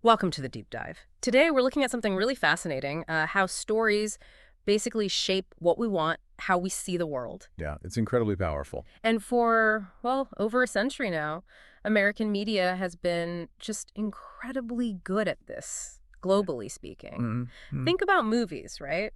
Welcome to the deep dive. Today, we're looking at something really fascinating, how stories basically shape what we want, how we see the world. Yeah, it's incredibly powerful. And for, well, over a century now, American media has been just incredibly good at this, globally speaking. Mm-hmm. Think about movies, right?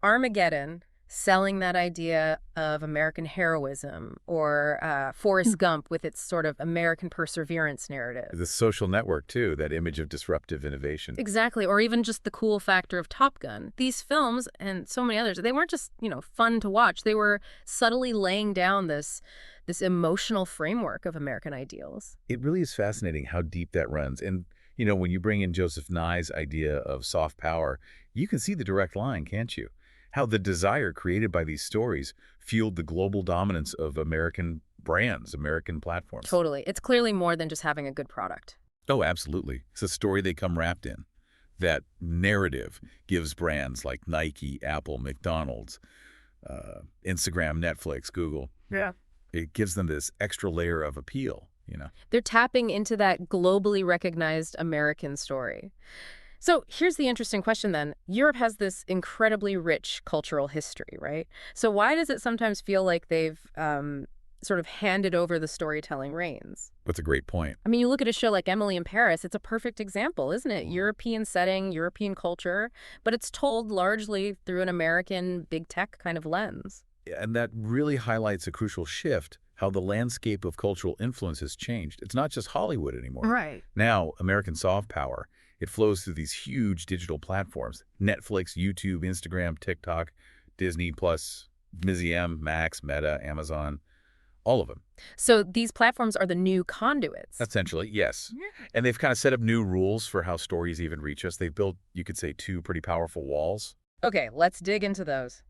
Armageddon, selling that idea of American heroism, or Forrest Gump with its sort of American perseverance narrative. The social network, too, that image of disruptive innovation. Exactly, or even just the cool factor of Top Gun. These films and so many others, they weren't just, fun to watch. They were subtly laying down this emotional framework of American ideals. It really is fascinating how deep that runs. And, when you bring in Joseph Nye's idea of soft power, you can see the direct line, can't you? How the desire created by these stories fueled the global dominance of American brands, American platforms. Totally. It's clearly more than just having a good product. Oh, absolutely. It's a story they come wrapped in. That narrative gives brands like Nike, Apple, McDonald's, Instagram, Netflix, Google. Yeah. It gives them this extra layer of appeal. They're tapping into that globally recognized American story. So here's the interesting question then. Europe has this incredibly rich cultural history, right? So why does it sometimes feel like they've sort of handed over the storytelling reins? That's a great point. I mean, you look at a show like Emily in Paris, it's a perfect example, isn't it? European setting, European culture, but it's told largely through an American big tech kind of lens. And that really highlights a crucial shift, how the landscape of cultural influence has changed. It's not just Hollywood anymore. Right. Now, American soft power, it flows through these huge digital platforms: Netflix, YouTube, Instagram, TikTok, Disney Plus, MZM, Max, Meta, Amazon, all of them. So these platforms are the new conduits. Essentially, yes. Yeah. And they've kind of set up new rules for how stories even reach us. They've built, you could say, two pretty powerful walls. Okay, let's dig into those.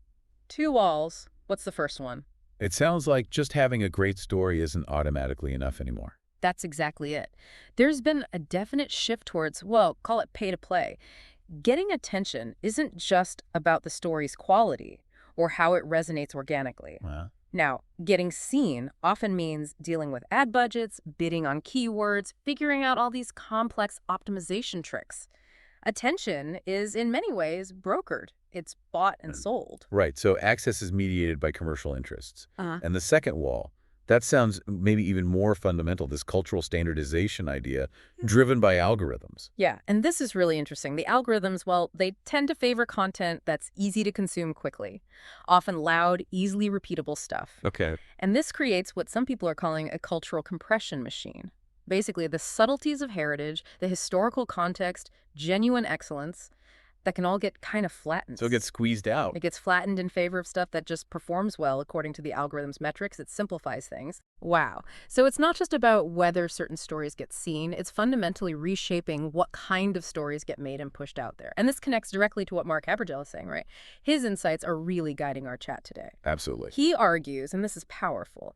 Two walls. What's the first one? It sounds like just having a great story isn't automatically enough anymore. That's exactly it. There's been a definite shift towards, well, call it pay to play. Getting attention isn't just about the story's quality or how it resonates organically. Well, Now, getting seen often means dealing with ad budgets, bidding on keywords, figuring out all these complex optimization tricks. Attention is, in many ways, brokered. It's bought and sold. right, so access is mediated by commercial interests. Uh-huh. And the second wall, that sounds maybe even more fundamental, this cultural standardization idea driven by algorithms. Yeah, and this is really interesting. The algorithms, well, they tend to favor content that's easy to consume quickly, often loud, easily repeatable stuff. Okay. And this creates what some people are calling a cultural compression machine. Basically, the subtleties of heritage, the historical context, genuine excellence, that can all get kind of flattened. So it gets squeezed out. It gets flattened in favor of stuff that just performs well according to the algorithm's metrics. It simplifies things. Wow. So it's not just about whether certain stories get seen, it's fundamentally reshaping what kind of stories get made and pushed out there. And this connects directly to what Mark Habergel is saying, right? His insights are really guiding our chat today. Absolutely. He argues, and this is powerful,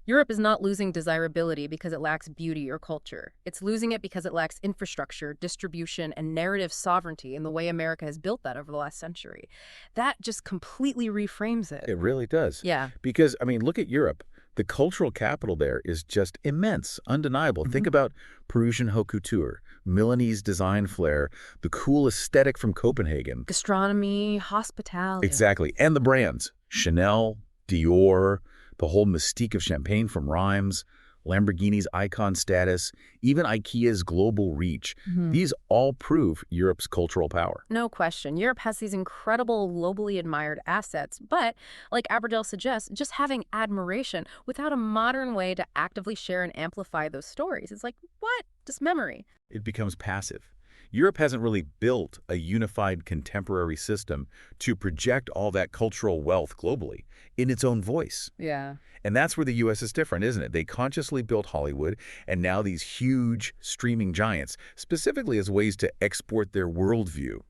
Europe is not losing desirability because it lacks beauty or culture. It's losing it because it lacks infrastructure, distribution, and narrative sovereignty in the way America has built that over the last century. That just completely reframes it. It really does. Yeah. Because, I mean, look at Europe. The cultural capital there is just immense, undeniable. Think Mhm. about Parisian haute couture, Milanese design flair, the cool aesthetic from Copenhagen. Gastronomy, hospitality. Exactly. And the brands: Chanel, Dior, the whole mystique of champagne from Rhymes, Lamborghini's icon status, even IKEA's global reach. Mhm. These all prove Europe's cultural power. No question. Europe has these incredible, globally admired assets, but, like Aberdell suggests, just having admiration without a modern way to actively share and amplify those stories. It's like, what? Just memory. It becomes passive. Europe hasn't really built a unified contemporary system to project all that cultural wealth globally in its own voice. Yeah. And that's where the U.S. is different, isn't it? They consciously built Hollywood and now these huge streaming giants, specifically as ways to export their worldview.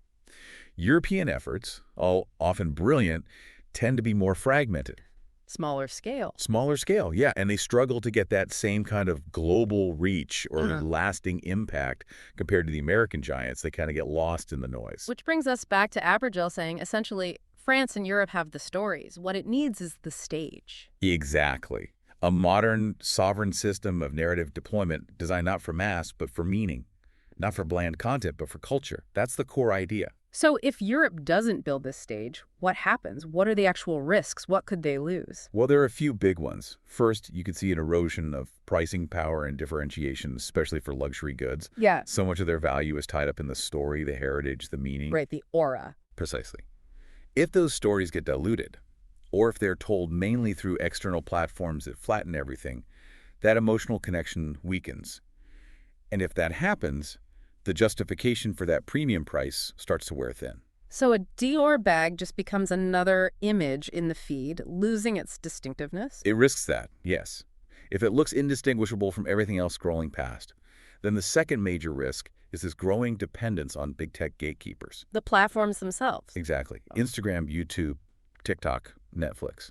European efforts, all often brilliant, tend to be more fragmented. Smaller scale. Smaller scale, yeah, and they struggle to get that same kind of global reach or lasting impact compared to the American giants. They kind of get lost in the noise. Which brings us back to Abergel saying, essentially, France and Europe have the stories. What it needs is the stage. Exactly. A modern, sovereign system of narrative deployment designed not for mass, but for meaning. Not for bland content, but for culture. That's the core idea. So if Europe doesn't build this stage, what happens? What are the actual risks? What could they lose? Well, there are a few big ones. First, you could see an erosion of pricing power and differentiation, especially for luxury goods. Yeah. So much of their value is tied up in the story, the heritage, the meaning. Right, the aura. Precisely. If those stories get diluted, or if they're told mainly through external platforms that flatten everything, that emotional connection weakens. And if that happens, the justification for that premium price starts to wear thin. So a Dior bag just becomes another image in the feed, losing its distinctiveness? It risks that, yes. If it looks indistinguishable from everything else scrolling past, then the second major risk is this growing dependence on big tech gatekeepers. The platforms themselves. Exactly. Instagram, YouTube, TikTok, Netflix.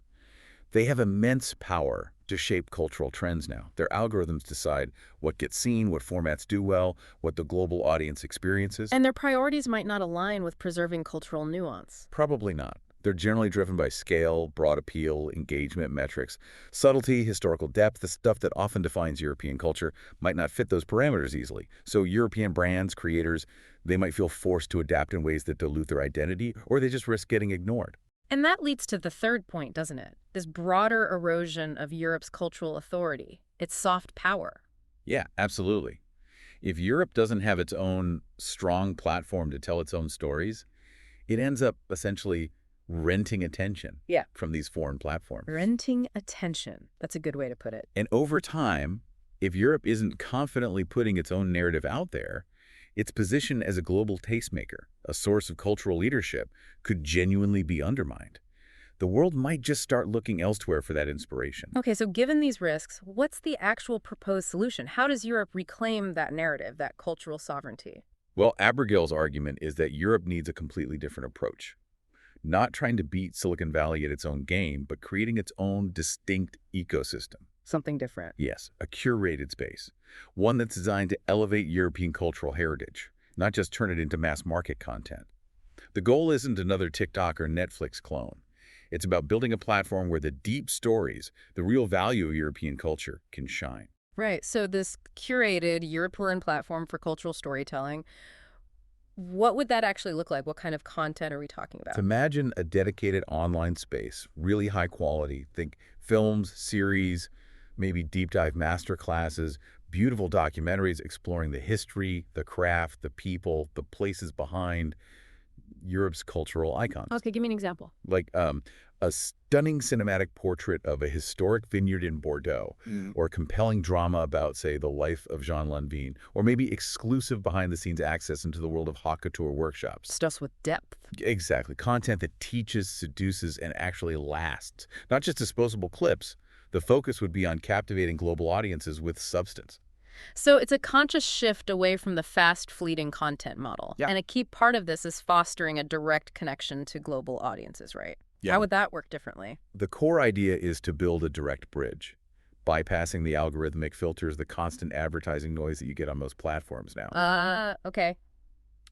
They have immense power to shape cultural trends now. Their algorithms decide what gets seen, what formats do well, what the global audience experiences. And their priorities might not align with preserving cultural nuance. Probably not. They're generally driven by scale, broad appeal, engagement metrics. Subtlety, historical depth, the stuff that often defines European culture might not fit those parameters easily. So European brands, creators, they might feel forced to adapt in ways that dilute their identity, or they just risk getting ignored. And that leads to the third point, doesn't it? This broader erosion of Europe's cultural authority, its soft power. Yeah, absolutely. If Europe doesn't have its own strong platform to tell its own stories, it ends up essentially renting attention from these foreign platforms. Renting attention. That's a good way to put it. And over time, if Europe isn't confidently putting its own narrative out there, its position as a global tastemaker, a source of cultural leadership, could genuinely be undermined. The world might just start looking elsewhere for that inspiration. Okay, so given these risks, what's the actual proposed solution? How does Europe reclaim that narrative, that cultural sovereignty? Well, Abergale's argument is that Europe needs a completely different approach. Not trying to beat Silicon Valley at its own game, but creating its own distinct ecosystem. Something different. Yes, a curated space. One that's designed to elevate European cultural heritage, not just turn it into mass market content. The goal isn't another TikTok or Netflix clone. It's about building a platform where the deep stories, the real value of European culture, can shine. Right, so this curated European platform for cultural storytelling, what would that actually look like? What kind of content are we talking about? Imagine a dedicated online space, really high quality. Think films, series, maybe deep dive master classes, beautiful documentaries exploring the history, the craft, the people, the places behind Europe's cultural icons. Okay, give me an example. Like a stunning cinematic portrait of a historic vineyard in Bordeaux, or a compelling drama about, say, the life of Jean Lanvin, or maybe exclusive behind-the-scenes access into the world of haute couture workshops. Stuff with depth. Exactly. Content that teaches, seduces, and actually lasts. Not just disposable clips. The focus would be on captivating global audiences with substance. So it's a conscious shift away from the fast, fleeting content model. Yeah. And a key part of this is fostering a direct connection to global audiences, right? Yeah. How would that work differently? The core idea is to build a direct bridge, bypassing the algorithmic filters, the constant advertising noise that you get on most platforms now. Okay.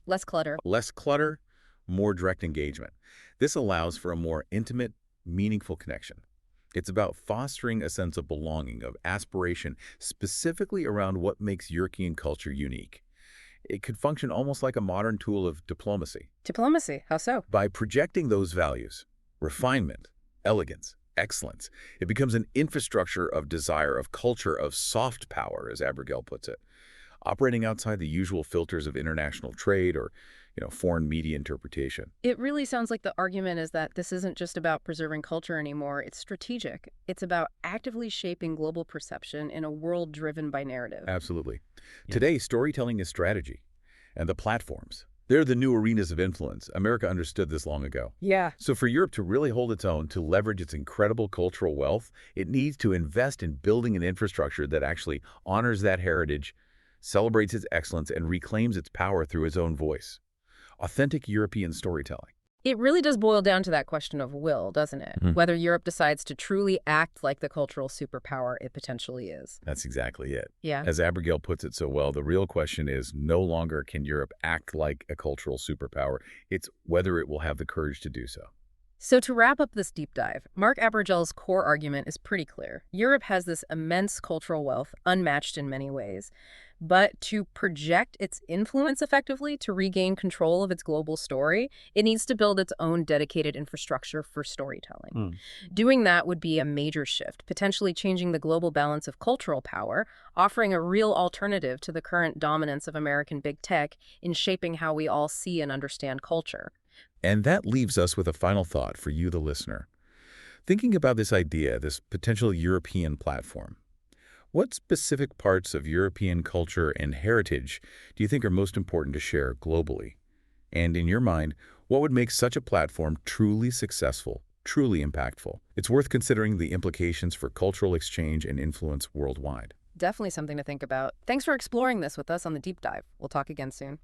Less clutter. Less clutter, more direct engagement. This allows for a more intimate, meaningful connection. It's about fostering a sense of belonging, of aspiration, specifically around what makes European culture unique. It could function almost like a modern tool of diplomacy. Diplomacy. How so? By projecting those values, refinement, elegance, excellence, it becomes an infrastructure of desire, of culture, of soft power, as Abergale puts it, operating outside the usual filters of international trade or foreign media interpretation. It really sounds like the argument is that this isn't just about preserving culture anymore. It's strategic. It's about actively shaping global perception in a world driven by narrative. Absolutely. Yeah. Today, storytelling is strategy. And the platforms, they're the new arenas of influence. America understood this long ago. Yeah. So for Europe to really hold its own, to leverage its incredible cultural wealth, it needs to invest in building an infrastructure that actually honors that heritage, celebrates its excellence, and reclaims its power through its own voice. Authentic European storytelling. It really does boil down to that question of will, doesn't it? Whether Europe decides to truly act like the cultural superpower it potentially is. That's exactly it. Yeah. As Abergale puts it so well, the real question is no longer can Europe act like a cultural superpower. It's whether it will have the courage to do so. So to wrap up this deep dive, Mark Abergel's core argument is pretty clear. Europe has this immense cultural wealth, unmatched in many ways. But to project its influence effectively, to regain control of its global story, it needs to build its own dedicated infrastructure for storytelling. Hmm. Doing that would be a major shift, potentially changing the global balance of cultural power, offering a real alternative to the current dominance of American big tech in shaping how we all see and understand culture. And that leaves us with a final thought for you, the listener. Thinking about this idea, this potential European platform, what specific parts of European culture and heritage do you think are most important to share globally? And in your mind, what would make such a platform truly successful, truly impactful? It's worth considering the implications for cultural exchange and influence worldwide. Definitely something to think about. Thanks for exploring this with us on the deep dive. We'll talk again soon.